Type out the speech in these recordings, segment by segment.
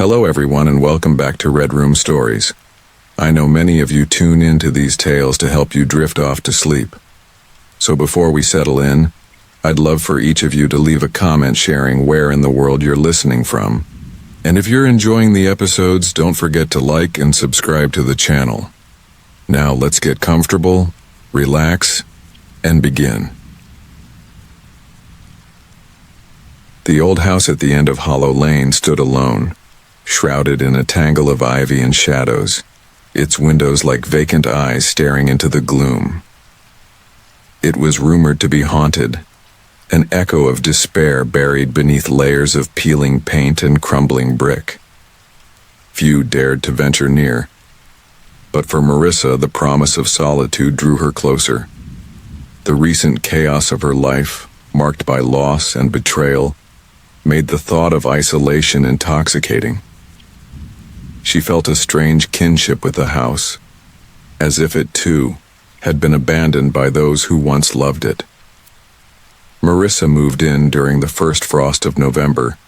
Hello everyone and welcome back to Red Room Stories. I know many of you tune into these tales to help you drift off to sleep. So before we settle in, I'd love for each of you to leave a comment sharing where in the world you're listening from. And if you're enjoying the episodes, don't forget to like and subscribe to the channel. Now let's get comfortable, relax, and begin. The old house at the end of Hollow Lane stood alone, shrouded in a tangle of ivy and shadows, its windows like vacant eyes staring into the gloom. It was rumored to be haunted, an echo of despair buried beneath layers of peeling paint and crumbling brick. Few dared to venture near, but for Marissa, the promise of solitude drew her closer. The recent chaos of her life, marked by loss and betrayal, made the thought of isolation intoxicating. She felt a strange kinship with the house, as if it, too, had been abandoned by those who once loved it. Marissa moved in during the first frost of November,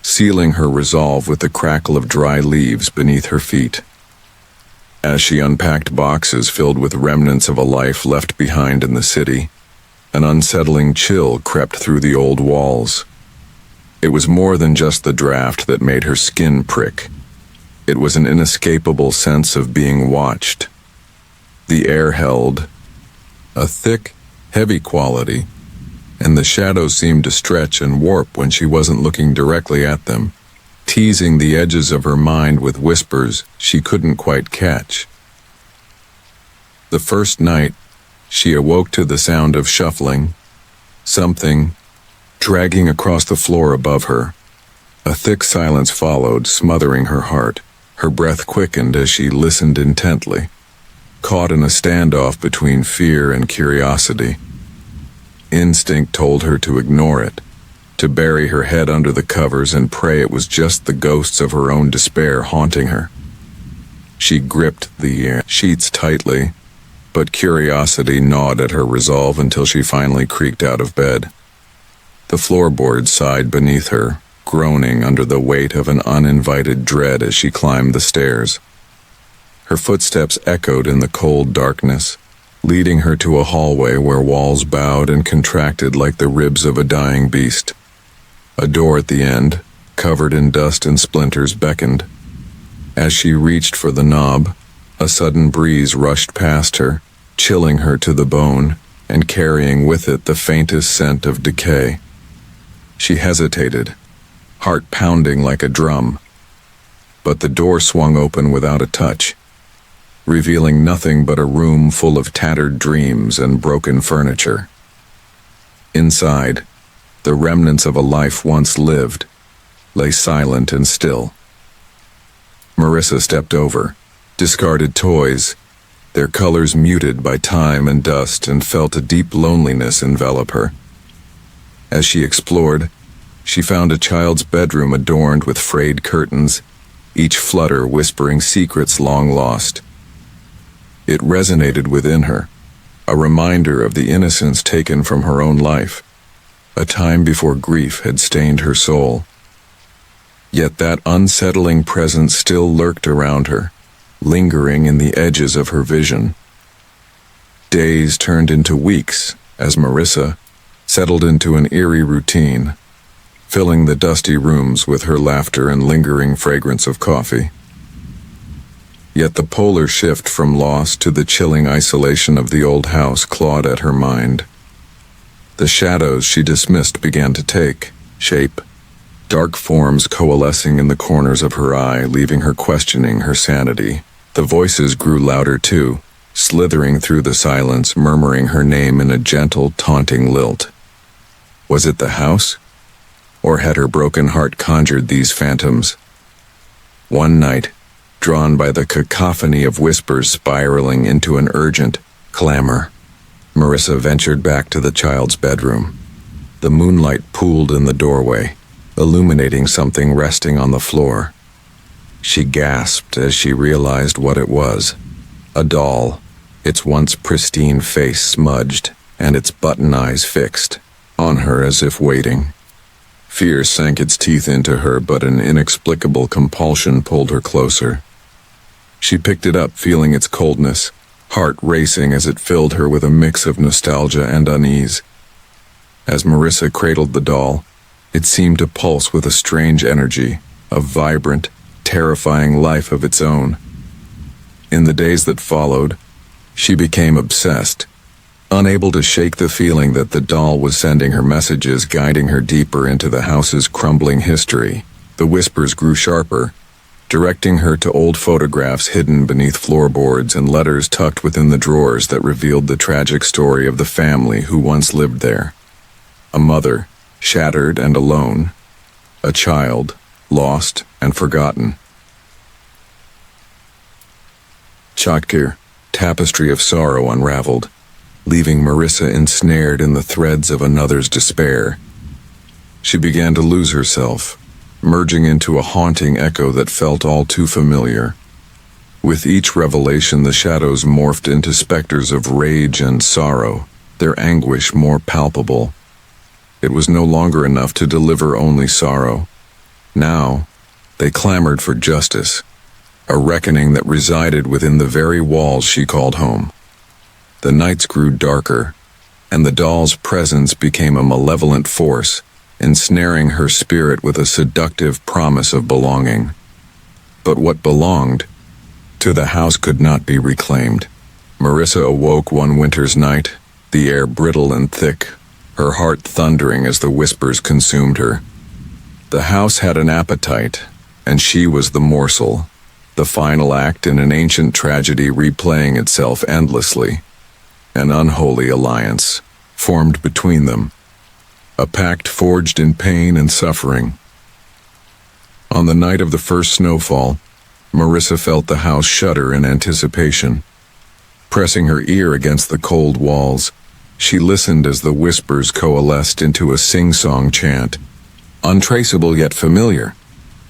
sealing her resolve with the crackle of dry leaves beneath her feet. As she unpacked boxes filled with remnants of a life left behind in the city, an unsettling chill crept through the old walls. It was more than just the draft that made her skin prick. It was an inescapable sense of being watched. The air held a thick, heavy quality, and the shadows seemed to stretch and warp when she wasn't looking directly at them, teasing the edges of her mind with whispers she couldn't quite catch. The first night, she awoke to the sound of shuffling, something dragging across the floor above her. A thick silence followed, smothering her heart. Her breath quickened as she listened intently, caught in a standoff between fear and curiosity. Instinct told her to ignore it, to bury her head under the covers and pray it was just the ghosts of her own despair haunting her. She gripped the sheets tightly, but curiosity gnawed at her resolve until she finally creaked out of bed. The floorboards sighed beneath her, groaning under the weight of an uninvited dread as she climbed the stairs. Her footsteps echoed in the cold darkness, leading her to a hallway where walls bowed and contracted like the ribs of a dying beast. A door at the end, covered in dust and splinters, beckoned. As she reached for the knob, a sudden breeze rushed past her, chilling her to the bone and carrying with it the faintest scent of decay. She hesitated, heart pounding like a drum, but the door swung open without a touch, revealing nothing but a room full of tattered dreams and broken furniture. Inside, the remnants of a life once lived lay silent and still. Marissa stepped over, discarded toys, their colors muted by time and dust, and felt a deep loneliness envelop her. As she explored, she found a child's bedroom adorned with frayed curtains, each flutter whispering secrets long lost. It resonated within her, a reminder of the innocence taken from her own life, a time before grief had stained her soul. Yet that unsettling presence still lurked around her, lingering in the edges of her vision. Days turned into weeks as Marissa settled into an eerie routine, filling the dusty rooms with her laughter and lingering fragrance of coffee. Yet the polar shift from loss to the chilling isolation of the old house clawed at her mind. The shadows she dismissed began to take shape, dark forms coalescing in the corners of her eye, leaving her questioning her sanity. The voices grew louder too, slithering through the silence, murmuring her name in a gentle, taunting lilt. Was it the house? Or had her broken heart conjured these phantoms? One night, drawn by the cacophony of whispers spiraling into an urgent clamor, Marissa ventured back to the child's bedroom. The moonlight pooled in the doorway, illuminating something resting on the floor. She gasped as she realized what it was. A doll, its once pristine face smudged and its button eyes fixed on her as if waiting. Fear sank its teeth into her, but an inexplicable compulsion pulled her closer. She picked it up, feeling its coldness, heart racing as it filled her with a mix of nostalgia and unease. As Marissa cradled the doll, it seemed to pulse with a strange energy, a vibrant, terrifying life of its own. In the days that followed, she became obsessed, unable to shake the feeling that the doll was sending her messages, guiding her deeper into the house's crumbling history. The whispers grew sharper, directing her to old photographs hidden beneath floorboards and letters tucked within the drawers that revealed the tragic story of the family who once lived there. A mother, shattered and alone. A child, lost and forgotten. Chatkir, tapestry of sorrow unraveled, leaving Marissa ensnared in the threads of another's despair. She began to lose herself, merging into a haunting echo that felt all too familiar. With each revelation, the shadows morphed into specters of rage and sorrow, their anguish more palpable. It was no longer enough to deliver only sorrow. Now, they clamored for justice, a reckoning that resided within the very walls she called home. The nights grew darker, and the doll's presence became a malevolent force, ensnaring her spirit with a seductive promise of belonging. But what belonged to the house could not be reclaimed. Marissa awoke one winter's night, the air brittle and thick, her heart thundering as the whispers consumed her. The house had an appetite, and she was the morsel, the final act in an ancient tragedy replaying itself endlessly. An unholy alliance formed between them, a pact forged in pain and suffering. On the night of the first snowfall, Marissa felt the house shudder in anticipation. Pressing her ear against the cold walls, she listened as the whispers coalesced into a sing-song chant, untraceable yet familiar.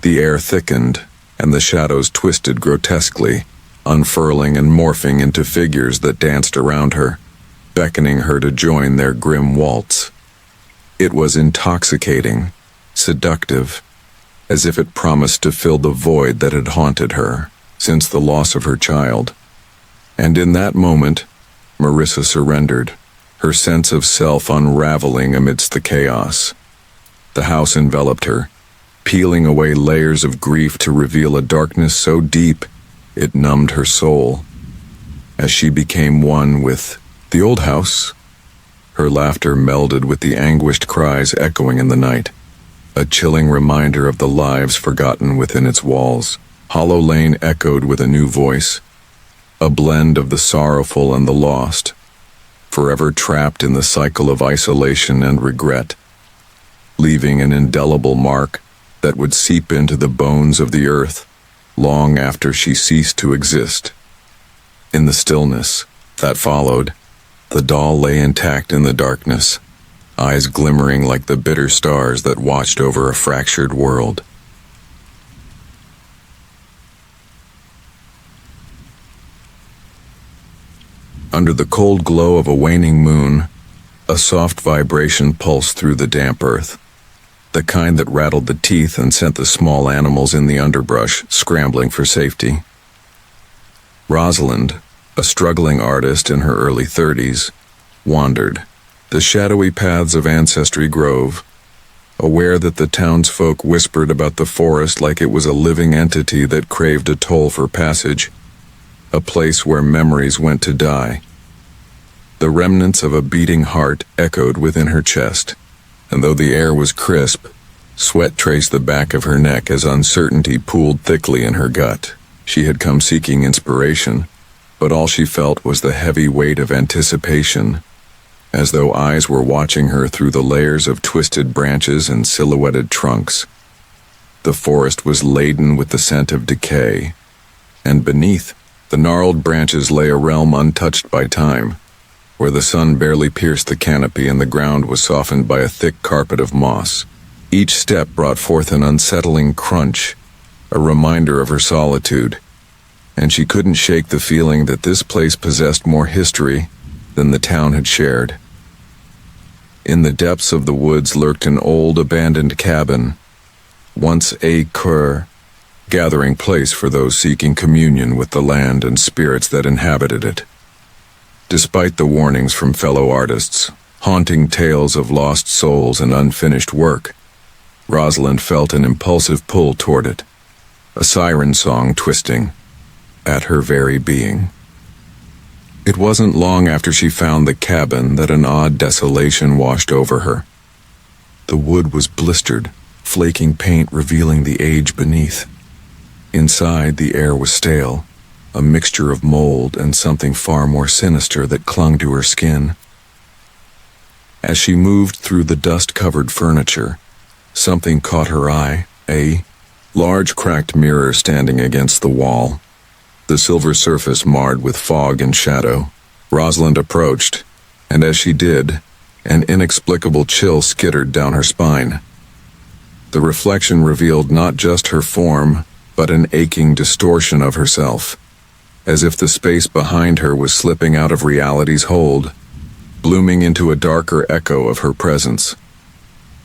The air thickened, and the shadows twisted grotesquely, unfurling and morphing into figures that danced around her, beckoning her to join their grim waltz. It was intoxicating, seductive, as if it promised to fill the void that had haunted her since the loss of her child. And in that moment, Marissa surrendered, her sense of self unraveling amidst the chaos. The house enveloped her, peeling away layers of grief to reveal a darkness so deep it numbed her soul. As she became one with the old house, her laughter melded with the anguished cries echoing in the night, a chilling reminder of the lives forgotten within its walls. Hollow Lane echoed with a new voice, a blend of the sorrowful and the lost, forever trapped in the cycle of isolation and regret, leaving an indelible mark that would seep into the bones of the earth long after she ceased to exist. In the stillness that followed, the doll lay intact in the darkness, eyes glimmering like the bitter stars that watched over a fractured world. Under the cold glow of a waning moon, a soft vibration pulsed through the damp earth, the kind that rattled the teeth and sent the small animals in the underbrush scrambling for safety. Rosalind, a struggling artist in her early 30s, wandered the shadowy paths of Ancestry Grove, aware that the townsfolk whispered about the forest like it was a living entity that craved a toll for passage, a place where memories went to die. The remnants of a beating heart echoed within her chest, and though the air was crisp, sweat traced the back of her neck as uncertainty pooled thickly in her gut. She had come seeking inspiration, but all she felt was the heavy weight of anticipation, as though eyes were watching her through the layers of twisted branches and silhouetted trunks. The forest was laden with the scent of decay, and beneath, the gnarled branches lay a realm untouched by time, where the sun barely pierced the canopy and the ground was softened by a thick carpet of moss. Each step brought forth an unsettling crunch, a reminder of her solitude, and she couldn't shake the feeling that this place possessed more history than the town had shared. In the depths of the woods lurked an old abandoned cabin, once a gathering place for those seeking communion with the land and spirits that inhabited it. Despite the warnings from fellow artists, haunting tales of lost souls and unfinished work, Rosalind felt an impulsive pull toward it, a siren song twisting at her very being. It wasn't long after she found the cabin that an odd desolation washed over her. The wood was blistered, flaking paint revealing the age beneath. Inside, the air was stale, a mixture of mold and something far more sinister that clung to her skin. As she moved through the dust-covered furniture, something caught her eye, a large cracked mirror standing against the wall, the silver surface marred with fog and shadow. Rosalind approached, and as she did, an inexplicable chill skittered down her spine. The reflection revealed not just her form, but an aching distortion of herself, as if the space behind her was slipping out of reality's hold, blooming into a darker echo of her presence.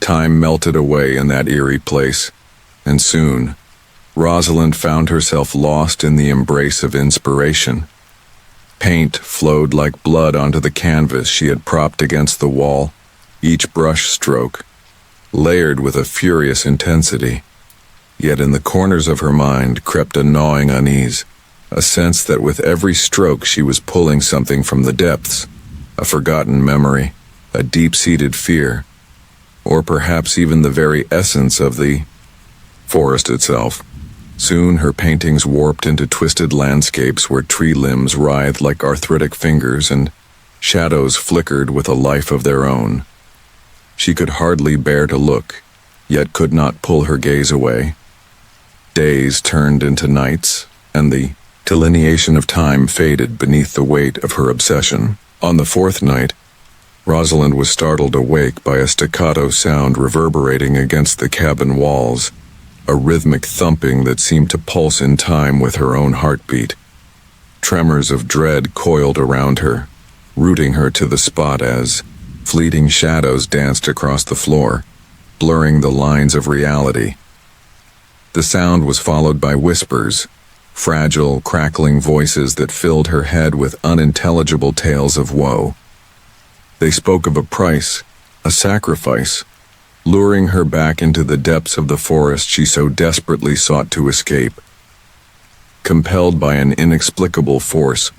Time melted away in that eerie place, and soon, Rosalind found herself lost in the embrace of inspiration. Paint flowed like blood onto the canvas she had propped against the wall, each brush stroke layered with a furious intensity. Yet in the corners of her mind crept a gnawing unease, a sense that with every stroke she was pulling something from the depths, a forgotten memory, a deep-seated fear, or perhaps even the very essence of the forest itself. Soon her paintings warped into twisted landscapes where tree limbs writhed like arthritic fingers and shadows flickered with a life of their own. She could hardly bear to look, yet could not pull her gaze away. Days turned into nights, and the delineation of time faded beneath the weight of her obsession. On the fourth night, Rosalind was startled awake by a staccato sound reverberating against the cabin walls, a rhythmic thumping that seemed to pulse in time with her own heartbeat. Tremors of dread coiled around her, rooting her to the spot as fleeting shadows danced across the floor, blurring the lines of reality. The sound was followed by whispers, fragile, crackling voices that filled her head with unintelligible tales of woe. They spoke of a price, a sacrifice, luring her back into the depths of the forest she so desperately sought to escape. Compelled by an inexplicable force,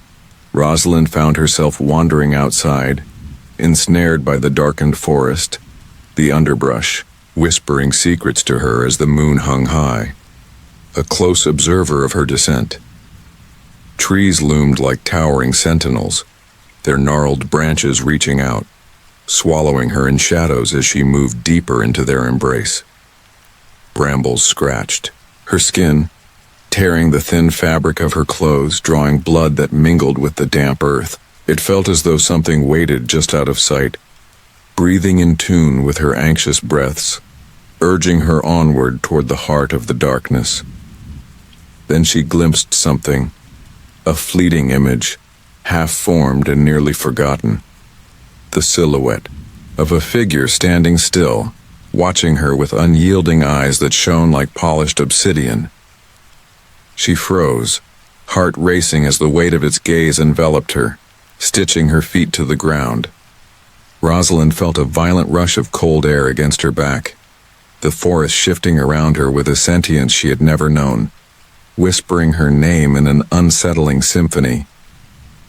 Rosalind found herself wandering outside, ensnared by the darkened forest, the underbrush, whispering secrets to her as the moon hung high, a close observer of her descent. Trees loomed like towering sentinels, their gnarled branches reaching out, swallowing her in shadows as she moved deeper into their embrace. Brambles scratched her skin, tearing the thin fabric of her clothes, drawing blood that mingled with the damp earth. It felt as though something waited just out of sight, breathing in tune with her anxious breaths, urging her onward toward the heart of the darkness. Then she glimpsed something, a fleeting image, half-formed and nearly forgotten. The silhouette of a figure standing still, watching her with unyielding eyes that shone like polished obsidian. She froze, heart racing as the weight of its gaze enveloped her, stitching her feet to the ground. Rosalind felt a violent rush of cold air against her back, the forest shifting around her with a sentience she had never known, whispering her name in an unsettling symphony,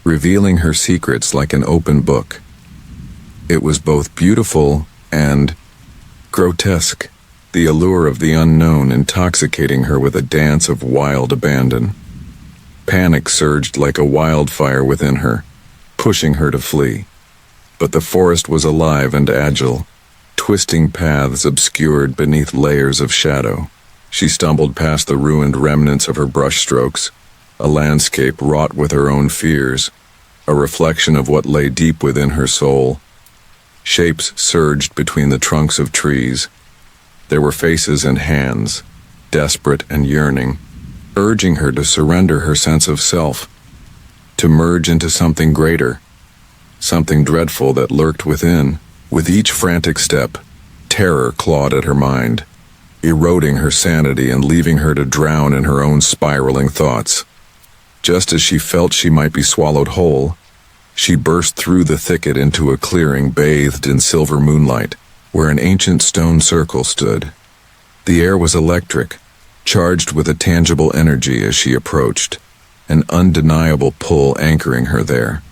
revealing her secrets like an open book. It was both beautiful and grotesque, the allure of the unknown intoxicating her with a dance of wild abandon. Panic surged like a wildfire within her, pushing her to flee. But the forest was alive and agile, twisting paths obscured beneath layers of shadow. She stumbled past the ruined remnants of her brushstrokes, a landscape wrought with her own fears, a reflection of what lay deep within her soul. Shapes surged between the trunks of trees. There were faces and hands, desperate and yearning, urging her to surrender her sense of self, to merge into something greater, something dreadful that lurked within. With each frantic step, terror clawed at her mind, eroding her sanity and leaving her to drown in her own spiraling thoughts. Just as she felt she might be swallowed whole, she burst through the thicket into a clearing bathed in silver moonlight, where an ancient stone circle stood. The air was electric, charged with a tangible energy as she approached, an undeniable pull anchoring her there.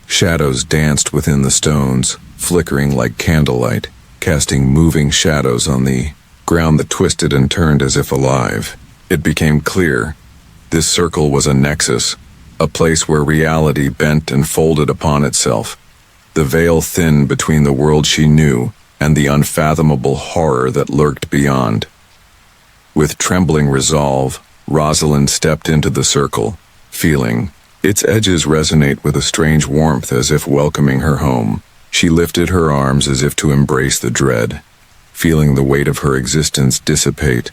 Shadows danced within the stones, flickering like candlelight, casting moving shadows on the ground that twisted and turned as if alive. It became clear. This circle was a nexus, a place where reality bent and folded upon itself, the veil thin between the world she knew and the unfathomable horror that lurked beyond. With trembling resolve, Rosalind stepped into the circle, feeling its edges resonate with a strange warmth as if welcoming her home. She lifted her arms as if to embrace the dread, feeling the weight of her existence dissipate,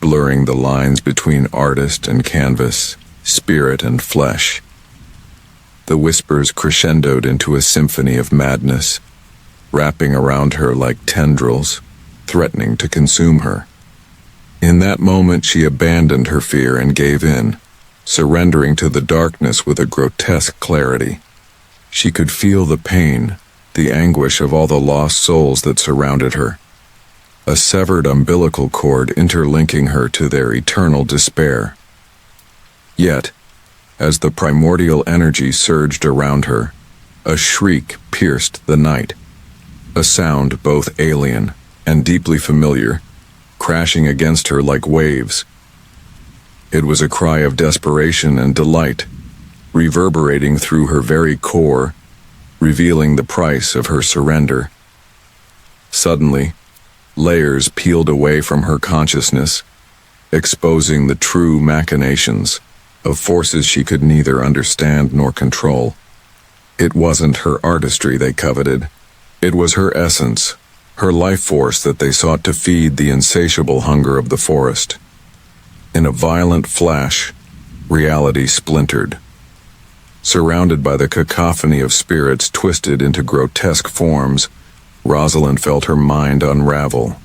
blurring the lines between artist and canvas, spirit and flesh. The whispers crescendoed into a symphony of madness, wrapping around her like tendrils, threatening to consume her. In that moment she abandoned her fear and gave in, surrendering to the darkness with a grotesque clarity. She could feel the pain, the anguish of all the lost souls that surrounded her, a severed umbilical cord interlinking her to their eternal despair. Yet, as the primordial energy surged around her, a shriek pierced the night, a sound both alien and deeply familiar, crashing against her like waves. It was a cry of desperation and delight, reverberating through her very core, revealing the price of her surrender. Suddenly, layers peeled away from her consciousness, exposing the true machinations of forces she could neither understand nor control. It wasn't her artistry they coveted. It was her essence, her life force that they sought to feed the insatiable hunger of the forest. In a violent flash, reality splintered. Surrounded by the cacophony of spirits twisted into grotesque forms, Rosalind felt her mind unravel,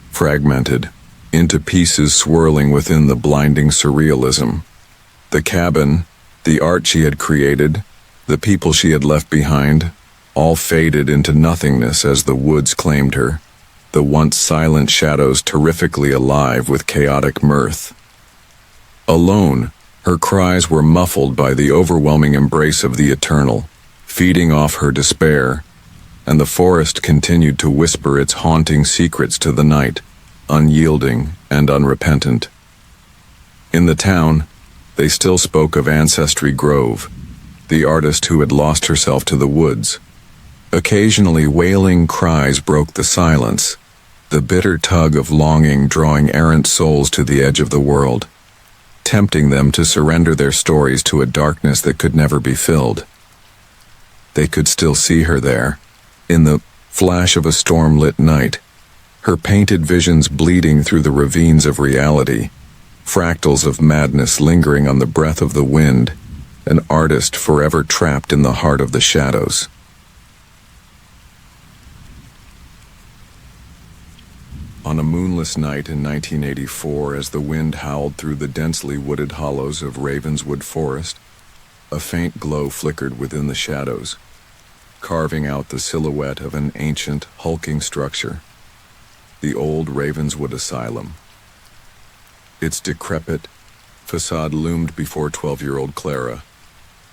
fragmented, into pieces swirling within the blinding surrealism. The cabin, the art she had created, the people she had left behind, all faded into nothingness as the woods claimed her, the once silent shadows terrifically alive with chaotic mirth. Alone, her cries were muffled by the overwhelming embrace of the eternal, feeding off her despair, and the forest continued to whisper its haunting secrets to the night, unyielding and unrepentant. In the town, they still spoke of Ancestry Grove, the artist who had lost herself to the woods. Occasionally wailing cries broke the silence, the bitter tug of longing drawing errant souls to the edge of the world, tempting them to surrender their stories to a darkness that could never be filled. They could still see her there, in the flash of a storm-lit night, her painted visions bleeding through the ravines of reality, fractals of madness lingering on the breath of the wind, an artist forever trapped in the heart of the shadows. On a moonless night in 1984, as the wind howled through the densely wooded hollows of Ravenswood Forest, a faint glow flickered within the shadows, carving out the silhouette of an ancient, hulking structure, the old Ravenswood Asylum. Its decrepit facade loomed before 12-year-old Clara,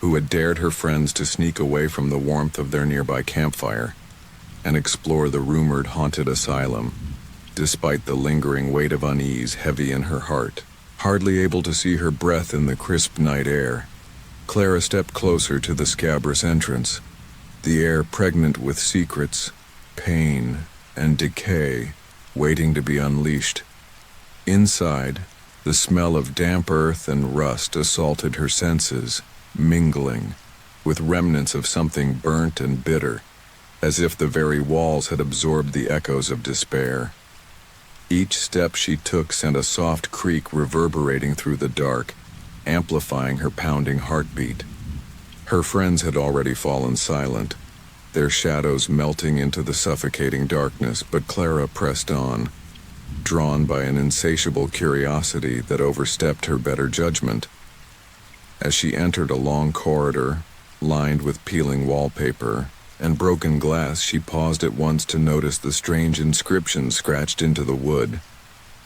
who had dared her friends to sneak away from the warmth of their nearby campfire and explore the rumored haunted asylum, despite the lingering weight of unease heavy in her heart. Hardly able to see her breath in the crisp night air, Clara stepped closer to the scabrous entrance, the air pregnant with secrets, pain, and decay waiting to be unleashed. Inside, the smell of damp earth and rust assaulted her senses, mingling with remnants of something burnt and bitter, as if the very walls had absorbed the echoes of despair. Each step she took sent a soft creak reverberating through the dark, amplifying her pounding heartbeat. Her friends had already fallen silent, their shadows melting into the suffocating darkness, but Clara pressed on, drawn by an insatiable curiosity that overstepped her better judgment. As she entered a long corridor, lined with peeling wallpaper and broken glass, she paused at once to notice the strange inscriptions scratched into the wood.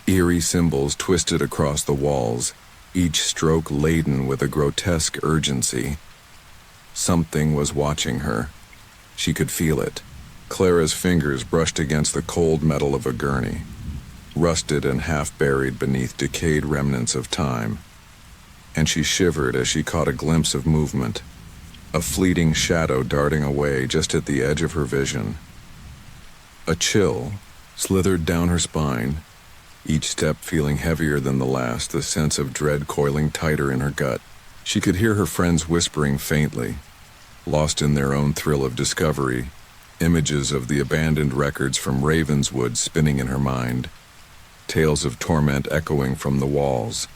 Eerie symbols twisted across the walls, each stroke laden with a grotesque urgency. Something was watching her. She could feel it. Clara's fingers brushed against the cold metal of a gurney, rusted and half-buried beneath decayed remnants of time, and she shivered as she caught a glimpse of movement, a fleeting shadow darting away just at the edge of her vision. A chill slithered down her spine, each step feeling heavier than the last, the sense of dread coiling tighter in her gut. She could hear her friends whispering faintly, lost in their own thrill of discovery, images of the abandoned records from Ravenswood spinning in her mind, tales of torment echoing from the walls.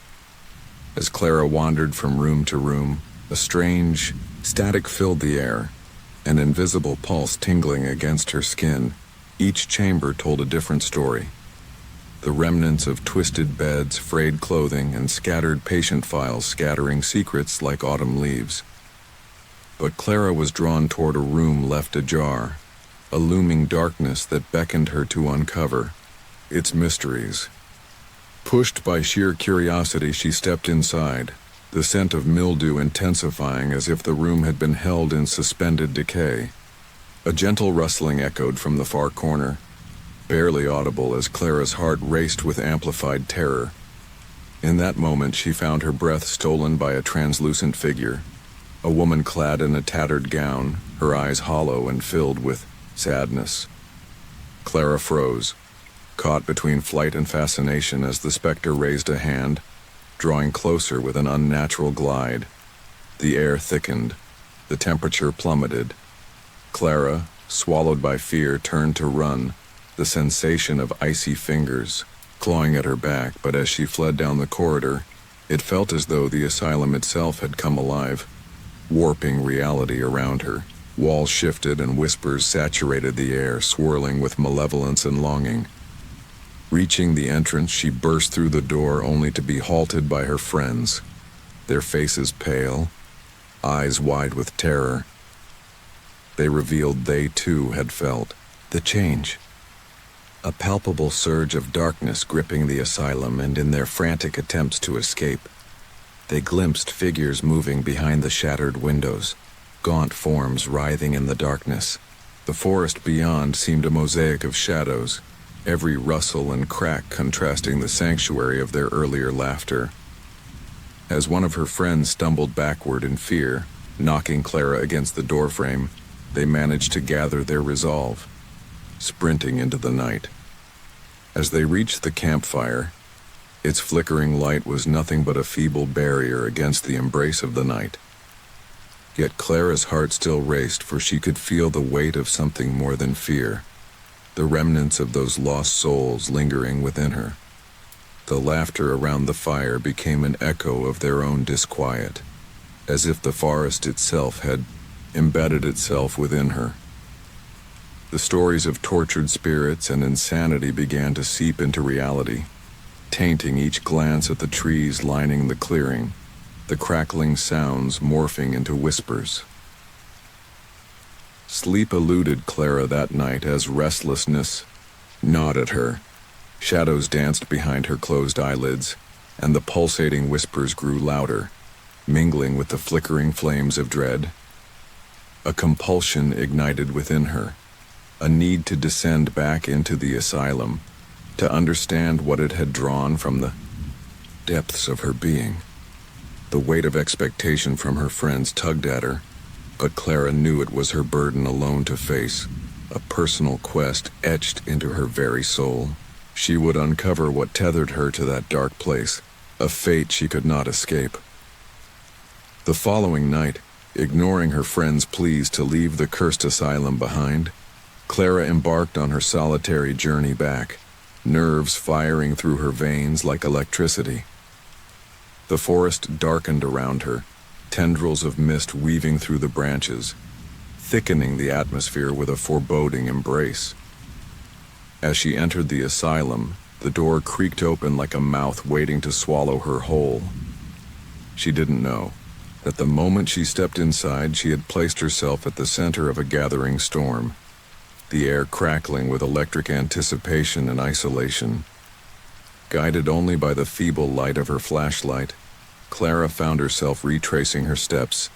As Clara wandered from room to room, a strange static filled the air, an invisible pulse tingling against her skin. Each chamber told a different story. The remnants of twisted beds, frayed clothing, and scattered patient files scattering secrets like autumn leaves. But Clara was drawn toward a room left ajar, a looming darkness that beckoned her to uncover its mysteries. Pushed by sheer curiosity, she stepped inside, the scent of mildew intensifying as if the room had been held in suspended decay. A gentle rustling echoed from the far corner, barely audible as Clara's heart raced with amplified terror. In that moment, she found her breath stolen by a translucent figure, a woman clad in a tattered gown, her eyes hollow and filled with sadness. Clara froze, caught between flight and fascination as the specter raised a hand, drawing closer with an unnatural glide. The air thickened, the temperature plummeted. Clara, swallowed by fear, turned to run, the sensation of icy fingers clawing at her back, but as she fled down the corridor, it felt as though the asylum itself had come alive, warping reality around her. Walls shifted and whispers saturated the air, swirling with malevolence and longing. Reaching the entrance, she burst through the door only to be halted by her friends, their faces pale, eyes wide with terror. They revealed they too had felt the change. A palpable surge of darkness gripping the asylum, and in their frantic attempts to escape, they glimpsed figures moving behind the shattered windows, gaunt forms writhing in the darkness. The forest beyond seemed a mosaic of shadows, every rustle and crack contrasting the sanctuary of their earlier laughter. As one of her friends stumbled backward in fear, knocking Clara against the doorframe, they managed to gather their resolve, sprinting into the night. As they reached the campfire, its flickering light was nothing but a feeble barrier against the embrace of the night. Yet Clara's heart still raced, for she could feel the weight of something more than fear, the remnants of those lost souls lingering within her. The laughter around the fire became an echo of their own disquiet, as if the forest itself had embedded itself within her. The stories of tortured spirits and insanity began to seep into reality, tainting each glance at the trees lining the clearing, the crackling sounds morphing into whispers. Sleep eluded Clara that night as restlessness gnawed at her. Shadows danced behind her closed eyelids, and the pulsating whispers grew louder, mingling with the flickering flames of dread. A compulsion ignited within her, a need to descend back into the asylum, to understand what it had drawn from the depths of her being. The weight of expectation from her friends tugged at her, but Clara knew it was her burden alone to face, a personal quest etched into her very soul. She would uncover what tethered her to that dark place, a fate she could not escape. The following night, ignoring her friends' pleas to leave the cursed asylum behind, Clara embarked on her solitary journey back, nerves firing through her veins like electricity. The forest darkened around her, tendrils of mist weaving through the branches, thickening the atmosphere with a foreboding embrace. As she entered the asylum, the door creaked open like a mouth waiting to swallow her whole. She didn't know that the moment she stepped inside, she had placed herself at the center of a gathering storm, the air crackling with electric anticipation and isolation. Guided only by the feeble light of her flashlight, Clara found herself retracing her steps,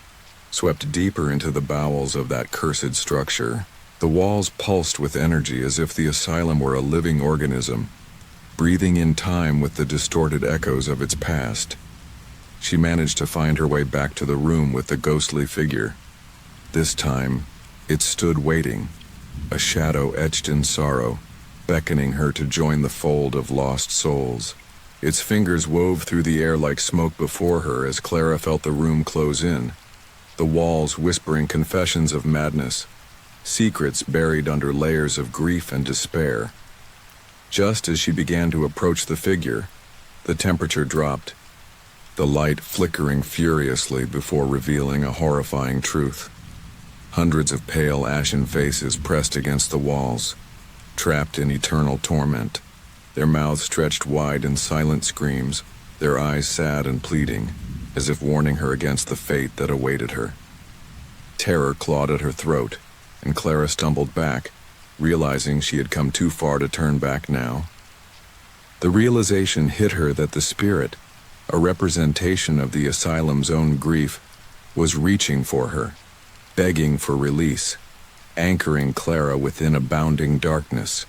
swept deeper into the bowels of that cursed structure. The walls pulsed with energy as if the asylum were a living organism, breathing in time with the distorted echoes of its past. She managed to find her way back to the room with the ghostly figure. This time, it stood waiting, a shadow etched in sorrow, beckoning her to join the fold of lost souls. Its fingers wove through the air like smoke before her as Clara felt the room close in, the walls whispering confessions of madness, secrets buried under layers of grief and despair. Just as she began to approach the figure, the temperature dropped, the light flickering furiously before revealing a horrifying truth. Hundreds of pale, ashen faces pressed against the walls, trapped in eternal torment, their mouths stretched wide in silent screams, their eyes sad and pleading, as if warning her against the fate that awaited her. Terror clawed at her throat, and Clara stumbled back, realizing she had come too far to turn back now. The realization hit her that the spirit, a representation of the asylum's own grief, was reaching for her, begging for release, anchoring Clara within abounding darkness.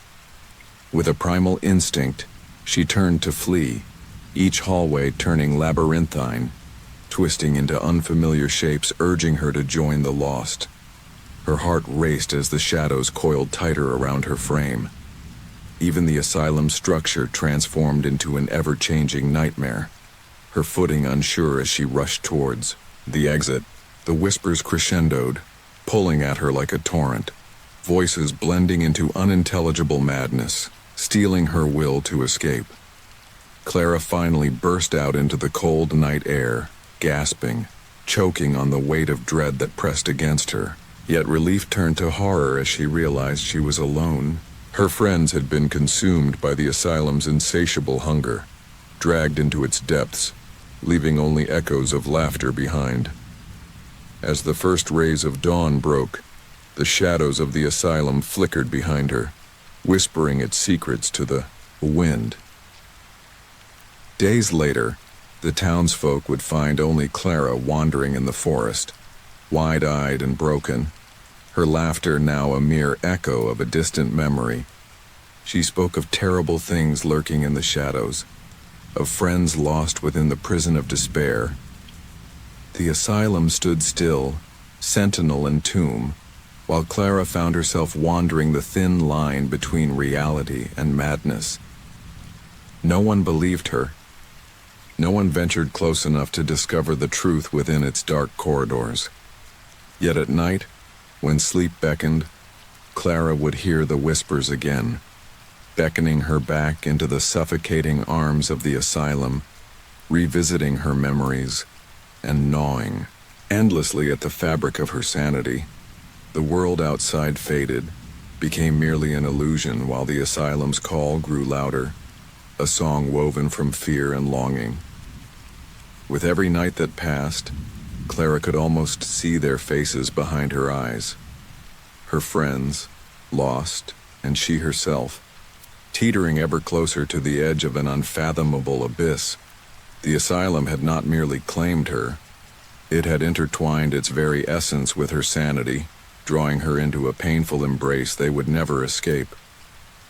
With a primal instinct, she turned to flee, each hallway turning labyrinthine, twisting into unfamiliar shapes, urging her to join the lost. Her heart raced as the shadows coiled tighter around her frame. Even the asylum's structure transformed into an ever-changing nightmare, her footing unsure as she rushed towards the exit. The whispers crescendoed, pulling at her like a torrent, voices blending into unintelligible madness, stealing her will to escape. Clara finally burst out into the cold night air, gasping, choking on the weight of dread that pressed against her. Yet relief turned to horror as she realized she was alone. Her friends had been consumed by the asylum's insatiable hunger, dragged into its depths, leaving only echoes of laughter behind. As the first rays of dawn broke, the shadows of the asylum flickered behind her, whispering its secrets to the wind. Days later, the townsfolk would find only Clara wandering in the forest, wide-eyed and broken, her laughter now a mere echo of a distant memory. She spoke of terrible things lurking in the shadows, of friends lost within the prison of despair. The asylum stood still, sentinel and tomb, while Clara found herself wandering the thin line between reality and madness. No one believed her. No one ventured close enough to discover the truth within its dark corridors. Yet at night, when sleep beckoned, Clara would hear the whispers again, beckoning her back into the suffocating arms of the asylum, revisiting her memories, and gnawing endlessly at the fabric of her sanity. The world outside faded, became merely an illusion while the asylum's call grew louder, a song woven from fear and longing. With every night that passed, Clara could almost see their faces behind her eyes. Her friends, lost, and she herself, teetering ever closer to the edge of an unfathomable abyss. The asylum had not merely claimed her, it had intertwined its very essence with her sanity, drawing her into a painful embrace they would never escape.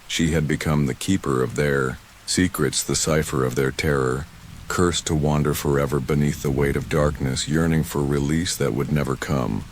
She had become the keeper of their secrets, the cipher of their terror, cursed to wander forever beneath the weight of darkness, yearning for release that would never come.